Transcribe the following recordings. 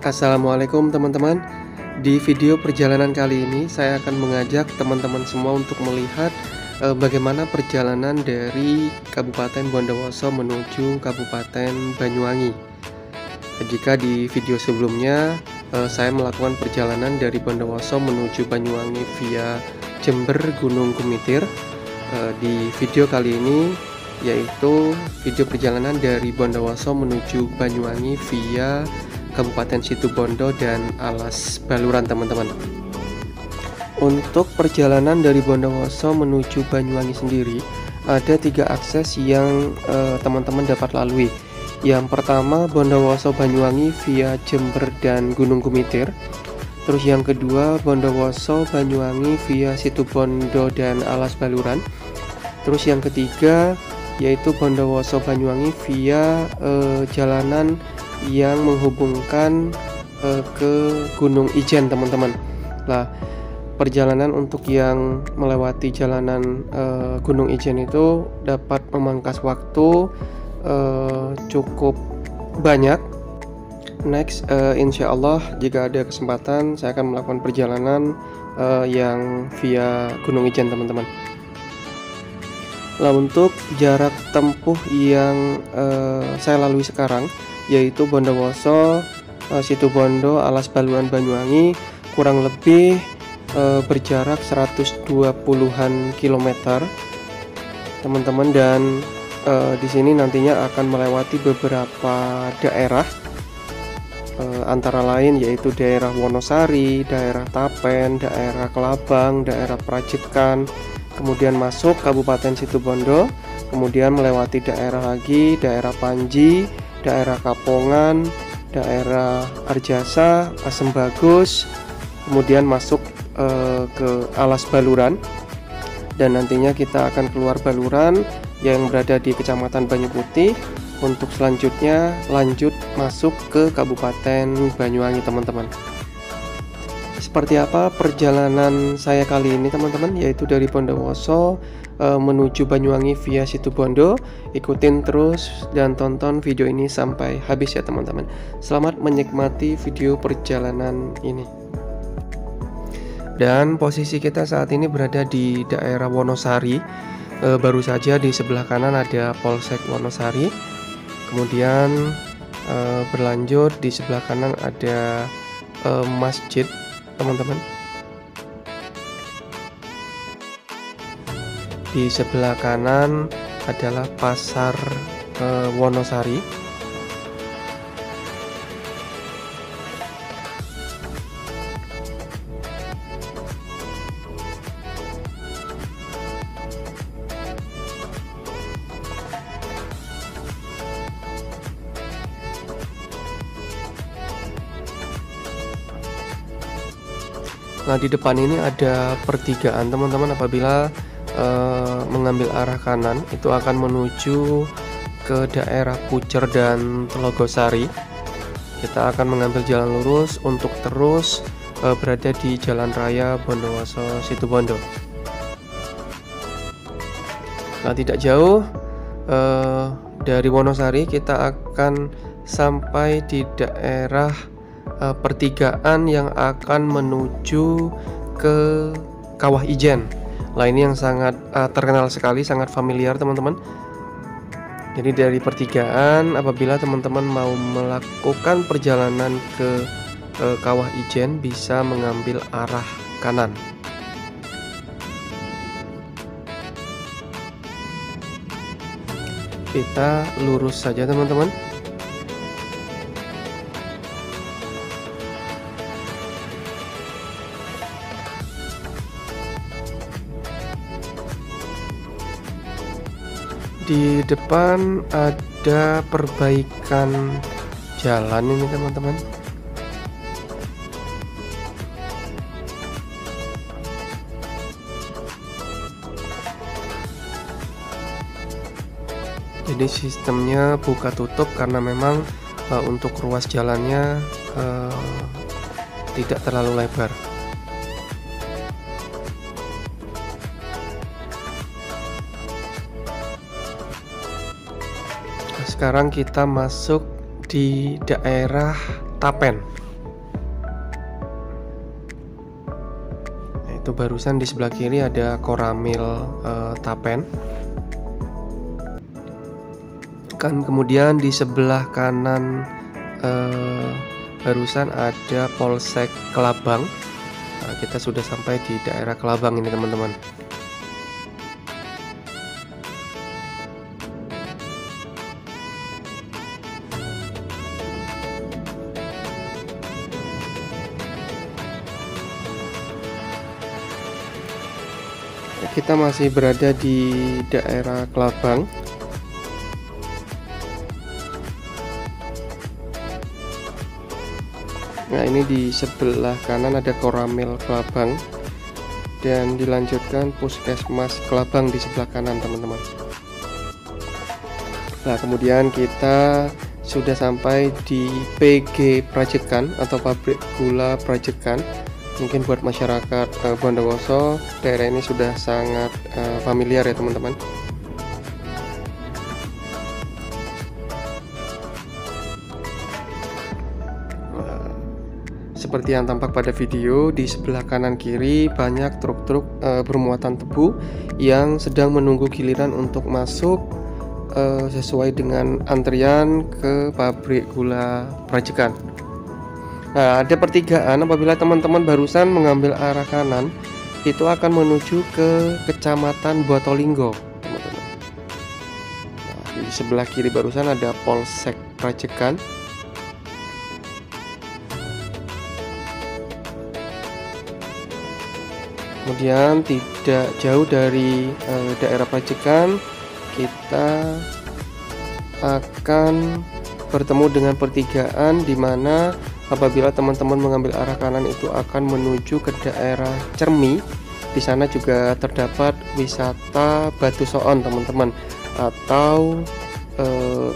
Assalamualaikum teman-teman. Di video perjalanan kali ini saya akan mengajak teman-teman semua untuk melihat bagaimana perjalanan dari Kabupaten Bondowoso menuju Kabupaten Banyuwangi. Jika di video sebelumnya saya melakukan perjalanan dari Bondowoso menuju Banyuwangi via Jember Gunung Gumitir, di video kali ini yaitu video perjalanan dari Bondowoso menuju Banyuwangi via Kabupaten Situbondo dan Alas Baluran, teman-teman. Untuk perjalanan dari Bondowoso menuju Banyuwangi sendiri ada 3 akses yang teman-teman dapat lalui. Yang pertama Bondowoso Banyuwangi via Jember dan Gunung Gumitir. Terus yang kedua Bondowoso Banyuwangi via Situbondo dan Alas Baluran. Terus yang ketiga yaitu Bondowoso Banyuwangi via jalanan yang menghubungkan ke Gunung Ijen, teman-teman. Nah, perjalanan untuk yang melewati jalanan Gunung Ijen itu dapat memangkas waktu cukup banyak. Next, insya Allah jika ada kesempatan saya akan melakukan perjalanan yang via Gunung Ijen, teman-teman. Nah, untuk jarak tempuh yang saya lalui sekarang yaitu Bondowoso, Situbondo, Alas Baluran, Banyuwangi kurang lebih berjarak 120-an kilometer, teman-teman, dan di sini nantinya akan melewati beberapa daerah antara lain yaitu daerah Wonosari, daerah Tapen, daerah Kelabang, daerah Prajekan, kemudian masuk Kabupaten Situbondo, kemudian melewati daerah lagi, daerah Panji, daerah Kapongan, daerah Arjasa, Asem Bagus, kemudian masuk ke Alas Baluran, dan nantinya kita akan keluar Baluran yang berada di Kecamatan Banyu Putih untuk selanjutnya lanjut masuk ke Kabupaten Banyuwangi, teman-teman. Seperti apa perjalanan saya kali ini, teman-teman, yaitu dari Bondowoso menuju Banyuwangi via Situbondo. Ikutin terus dan tonton video ini sampai habis ya, teman-teman. Selamat menikmati video perjalanan ini. Dan posisi kita saat ini berada di daerah Wonosari. Baru saja di sebelah kanan ada Polsek Wonosari. Kemudian berlanjut di sebelah kanan ada masjid, teman-teman. Di sebelah kanan adalah pasar Wonosari. Nah, di depan ini ada pertigaan, teman-teman. Apabila mengambil arah kanan itu akan menuju ke daerah Pucer dan Telogosari. Kita akan mengambil jalan lurus untuk terus berada di Jalan Raya Bondowoso Situbondo. Nah, tidak jauh dari Wonosari kita akan sampai di daerah pertigaan yang akan menuju ke Kawah Ijen. Nah, ini yang sangat terkenal sekali, sangat familiar, teman-teman. Jadi dari pertigaan, apabila teman-teman mau melakukan perjalanan ke Kawah Ijen, bisa mengambil arah kanan. Kita lurus saja, teman-teman. Di depan ada perbaikan jalan ini teman-teman. Jadi sistemnya buka tutup karena memang untuk ruas jalannya tidak terlalu lebar. Nah, sekarang kita masuk di daerah Tapen. Nah, itu barusan di sebelah kiri ada Koramil Tapen. Kemudian di sebelah kanan barusan ada Polsek Kelabang. Nah, kita sudah sampai di daerah Kelabang ini teman-teman. Kita masih berada di daerah Kelabang. Nah, ini di sebelah kanan ada Koramil Kelabang dan dilanjutkan Puskesmas Kelabang di sebelah kanan teman-teman. Nah, kemudian kita sudah sampai di PG Prajekan atau pabrik gula Prajekan. Mungkin buat masyarakat Bondowoso, daerah ini sudah sangat familiar ya teman-teman. Seperti yang tampak pada video, di sebelah kanan kiri banyak truk-truk bermuatan tebu yang sedang menunggu giliran untuk masuk sesuai dengan antrian ke pabrik gula Prajekan. Nah, ada pertigaan apabila teman-teman barusan mengambil arah kanan, itu akan menuju ke Kecamatan Botolinggo, teman-teman. Nah, di sebelah kiri barusan ada Polsek Prajekan. Kemudian tidak jauh dari daerah Prajekan, kita akan bertemu dengan pertigaan di mana apabila teman-teman mengambil arah kanan itu akan menuju ke daerah Cermi. Di sana juga terdapat wisata Batu Soon teman-teman, atau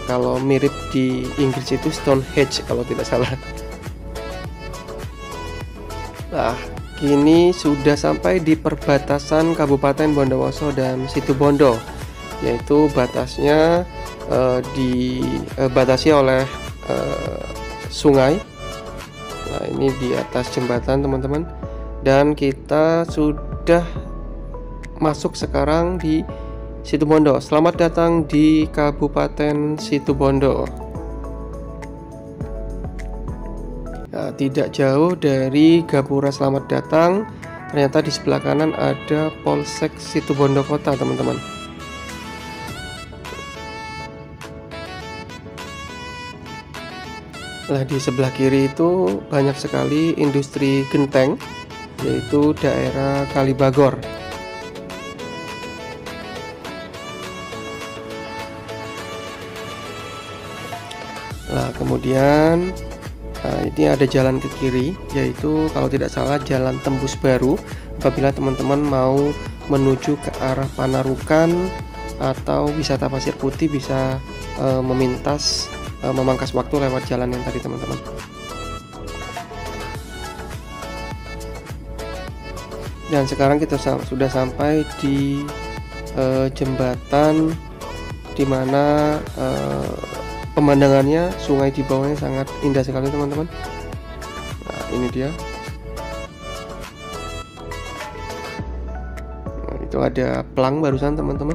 kalau mirip di Inggris itu Stonehenge kalau tidak salah. Nah, kini sudah sampai di perbatasan Kabupaten Bondowoso dan Situbondo, yaitu batasnya dibatasi oleh sungai. Nah, ini di atas jembatan teman-teman, dan kita sudah masuk sekarang di Situbondo. Selamat datang di Kabupaten Situbondo. Nah, tidak jauh dari Gapura Selamat Datang, ternyata di sebelah kanan ada Polsek Situbondo Kota teman-teman. Nah, di sebelah kiri itu banyak sekali industri genteng, yaitu daerah Kalibagor. Nah, kemudian ini ada jalan ke kiri, yaitu kalau tidak salah Jalan Tembus Baru. Apabila teman-teman mau menuju ke arah Panarukan atau wisata Pasir Putih, bisa memangkas waktu lewat jalan yang tadi teman-teman. Dan sekarang kita sudah sampai di jembatan dimana pemandangannya sungai di bawahnya sangat indah sekali teman-teman. Nah, ini dia. Nah, itu ada pelang barusan teman-teman,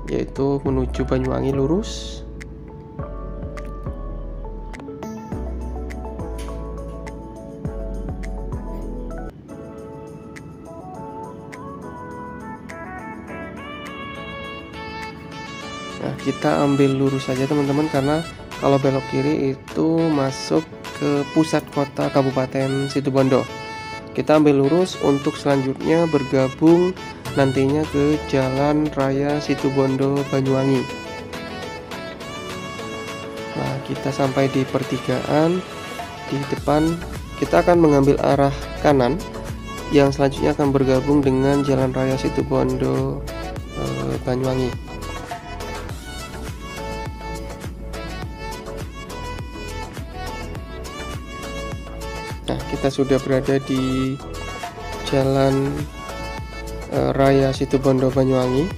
yaitu menuju Banyuwangi lurus. Nah, kita ambil lurus saja teman-teman, karena kalau belok kiri itu masuk ke pusat kota Kabupaten Situbondo. Kita ambil lurus untuk selanjutnya bergabung nantinya ke Jalan Raya Situbondo Banyuwangi. Nah, kita sampai di pertigaan. Di depan kita akan mengambil arah kanan, yang selanjutnya akan bergabung dengan Jalan Raya Situbondo Banyuwangi. Nah, kita sudah berada di Jalan Raya Situbondo Banyuwangi.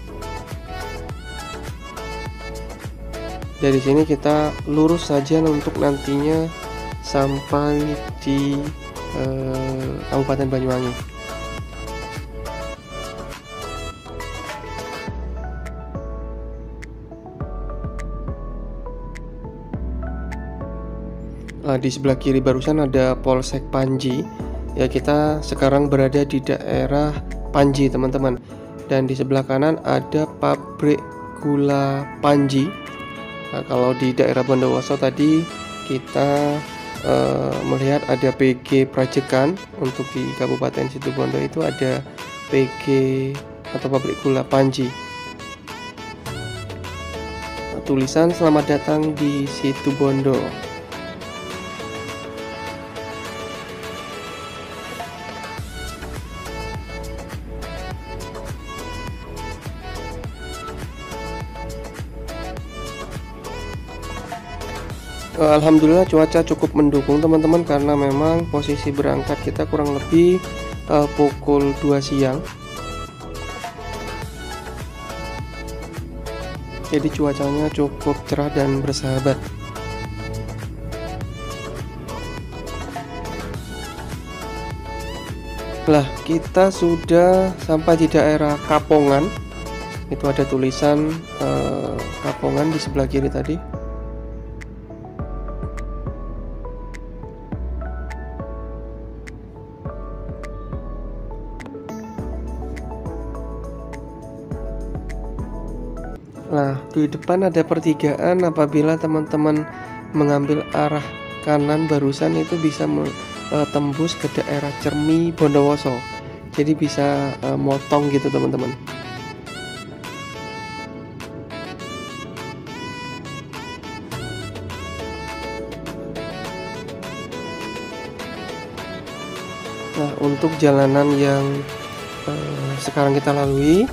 Dari sini kita lurus saja untuk nantinya sampai di Kabupaten Banyuwangi. Di sebelah kiri barusan ada Polsek Panji. Ya, kita sekarang berada di daerah Panji, teman-teman. Dan di sebelah kanan ada pabrik gula Panji. Nah, kalau di daerah Bondowoso tadi kita melihat ada PG Prajekan. Untuk di Kabupaten Situbondo itu ada PG atau pabrik gula Panji. Tulisan "Selamat datang di Situbondo". Alhamdulillah cuaca cukup mendukung, teman-teman, karena memang posisi berangkat kita kurang lebih pukul 2 siang. Jadi cuacanya cukup cerah dan bersahabat. Lah, kita sudah sampai di daerah Kapongan. Itu ada tulisan Kapongan di sebelah kiri tadi. Nah, di depan ada pertigaan. Apabila teman-teman mengambil arah kanan barusan itu bisa tembus ke daerah Cermi Bondowoso. Jadi bisa motong gitu, teman-teman. Nah, untuk jalanan yang sekarang kita lalui,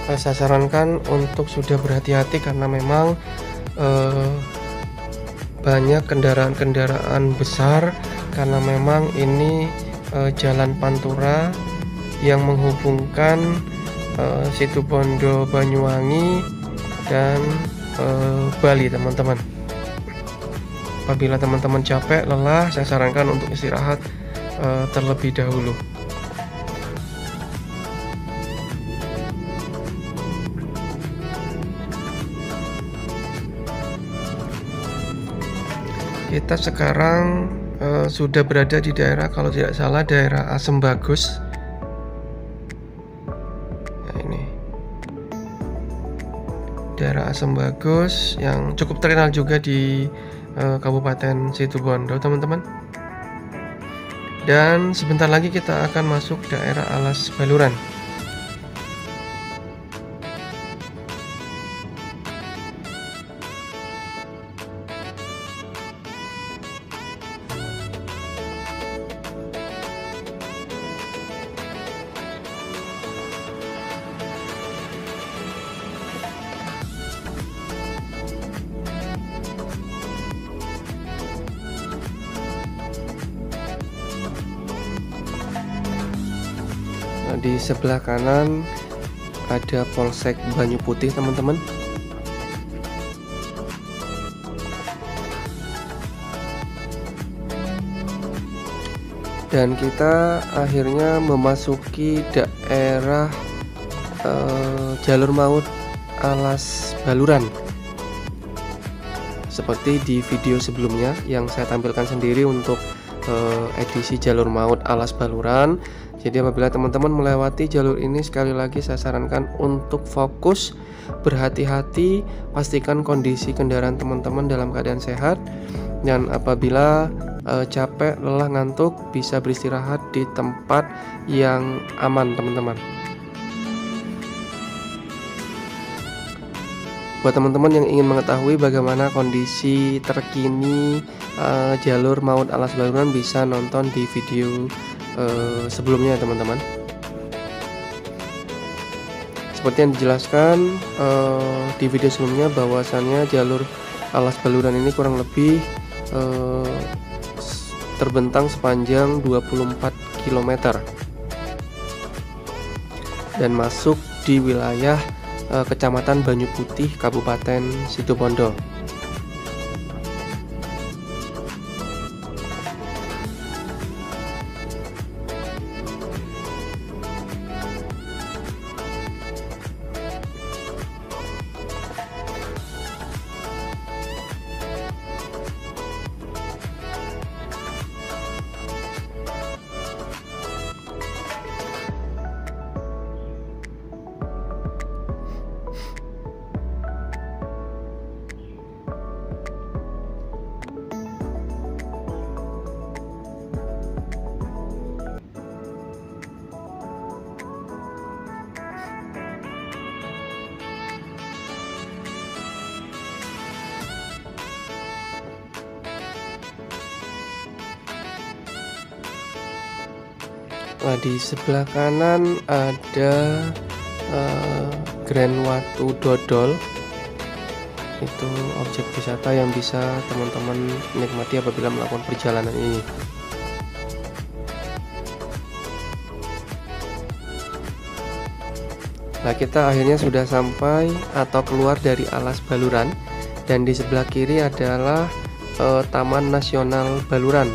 saya sarankan untuk sudah berhati-hati karena memang banyak kendaraan-kendaraan besar, karena memang ini jalan Pantura yang menghubungkan Situbondo Banyuwangi dan Bali, teman-teman. Apabila teman-teman capek, lelah, saya sarankan untuk istirahat terlebih dahulu. Kita sekarang sudah berada di daerah, kalau tidak salah, daerah Asem Bagus. Nah, ini daerah Asem Bagus yang cukup terkenal juga di Kabupaten Situbondo, teman-teman. Dan sebentar lagi kita akan masuk daerah Alas Baluran. Di sebelah kanan ada Polsek Banyu Putih, teman-teman. Dan kita akhirnya memasuki daerah jalur maut Alas Baluran. Seperti di video sebelumnya yang saya tampilkan sendiri untuk edisi jalur maut Alas Baluran. Jadi apabila teman-teman melewati jalur ini, sekali lagi saya sarankan untuk fokus, berhati-hati, pastikan kondisi kendaraan teman-teman dalam keadaan sehat. Dan apabila capek, lelah, ngantuk, bisa beristirahat di tempat yang aman, teman-teman. Buat teman-teman yang ingin mengetahui bagaimana kondisi terkini jalur Maut Alas Baluran, bisa nonton di video sebelumnya ya teman-teman. Seperti yang dijelaskan di video sebelumnya, bahwasannya jalur Alas Baluran ini kurang lebih terbentang sepanjang 24 km dan masuk di wilayah Kecamatan Banyu Putih, Kabupaten Situbondo. Nah, di sebelah kanan ada Grand Watu Dodol. Itu objek wisata yang bisa teman-teman nikmati apabila melakukan perjalanan ini. Nah, kita akhirnya sudah sampai atau keluar dari Alas Baluran, dan di sebelah kiri adalah Taman Nasional Baluran,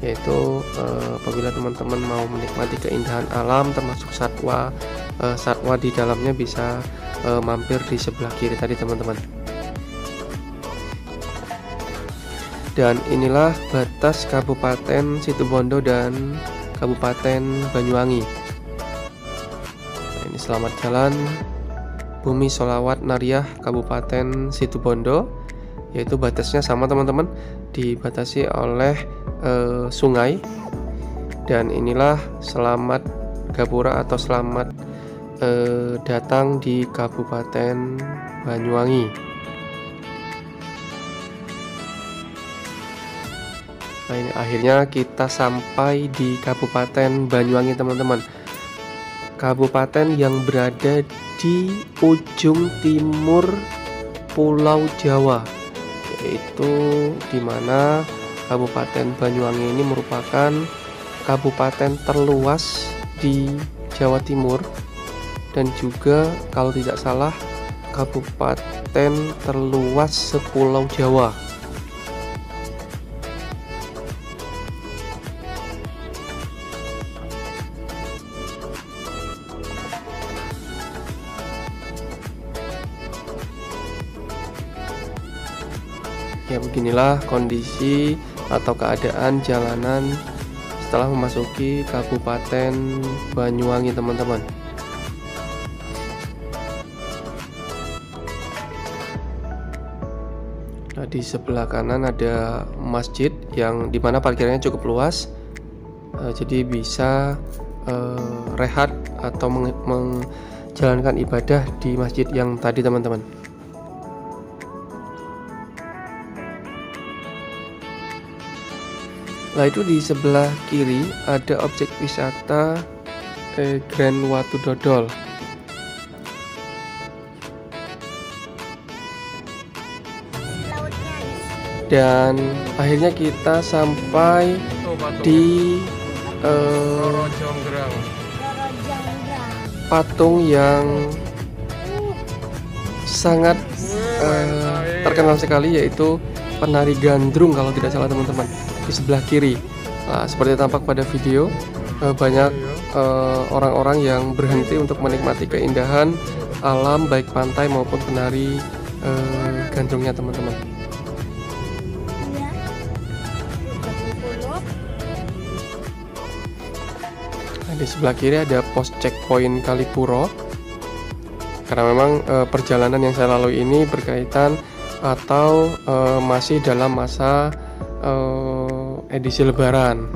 yaitu apabila teman-teman mau menikmati keindahan alam termasuk satwa di dalamnya, bisa mampir di sebelah kiri tadi teman-teman. Dan inilah batas Kabupaten Situbondo dan Kabupaten Banyuwangi. Nah, ini selamat jalan Bumi Sholawat Nariyah Kabupaten Situbondo, yaitu batasnya sama teman-teman, dibatasi oleh sungai. Dan inilah selamat Gapura atau selamat datang di Kabupaten Banyuwangi. Nah, ini akhirnya kita sampai di Kabupaten Banyuwangi teman-teman. Kabupaten yang berada di ujung timur Pulau Jawa, yaitu dimana Kabupaten Banyuwangi ini merupakan kabupaten terluas di Jawa Timur, dan juga kalau tidak salah kabupaten terluas sepulau Jawa. Ya, beginilah kondisi atau keadaan jalanan setelah memasuki Kabupaten Banyuwangi teman-teman. Nah, di sebelah kanan ada masjid yang dimana parkirnya cukup luas, jadi bisa rehat atau menjalankan ibadah di masjid yang tadi teman-teman. Nah, itu di sebelah kiri ada objek wisata Grand Watu Dodol. Dan akhirnya kita sampai di patung yang sangat terkenal sekali, yaitu penari gandrung kalau tidak salah teman-teman, di sebelah kiri. Nah, seperti tampak pada video, banyak orang-orang yang berhenti untuk menikmati keindahan alam baik pantai maupun penari gandrungnya teman-teman. Nah, di sebelah kiri ada pos checkpoint Kalipuro, karena memang perjalanan yang saya lalui ini berkaitan atau masih dalam masa edisi Lebaran.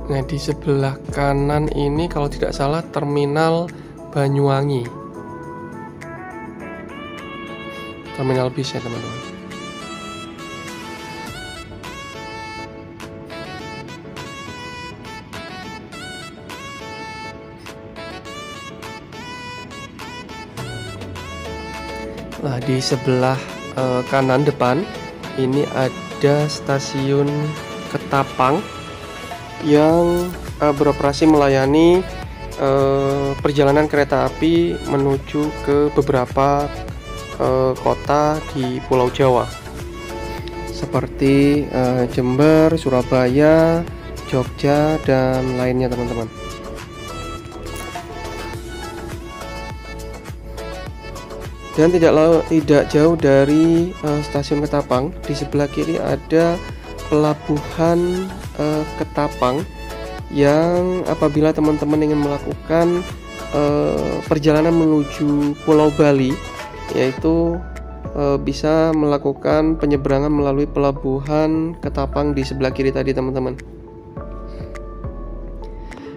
Nah, di sebelah kanan ini kalau tidak salah terminal Banyuwangi. Terminal bis ya, teman-teman. Nah, di sebelah kanan depan ini ada stasiun Ketapang yang beroperasi melayani perjalanan kereta api menuju ke beberapa kota di Pulau Jawa seperti Jember, Surabaya, Jogja, dan lainnya, teman-teman. Dan tidak jauh dari stasiun Ketapang, di sebelah kiri ada pelabuhan Ketapang yang apabila teman-teman ingin melakukan perjalanan menuju Pulau Bali, yaitu bisa melakukan penyeberangan melalui pelabuhan Ketapang di sebelah kiri tadi, teman-teman.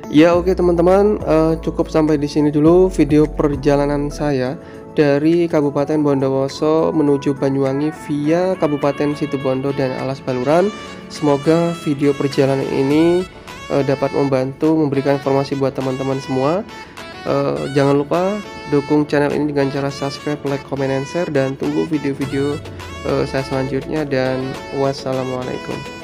Ya, oke teman-teman, cukup sampai di sini dulu video perjalanan saya dari Kabupaten Bondowoso menuju Banyuwangi via Kabupaten Situbondo dan Alas Baluran. Semoga video perjalanan ini dapat membantu memberikan informasi buat teman-teman semua. Jangan lupa dukung channel ini dengan cara subscribe, like, comment, and share, dan tunggu video-video saya selanjutnya. Dan wassalamualaikum.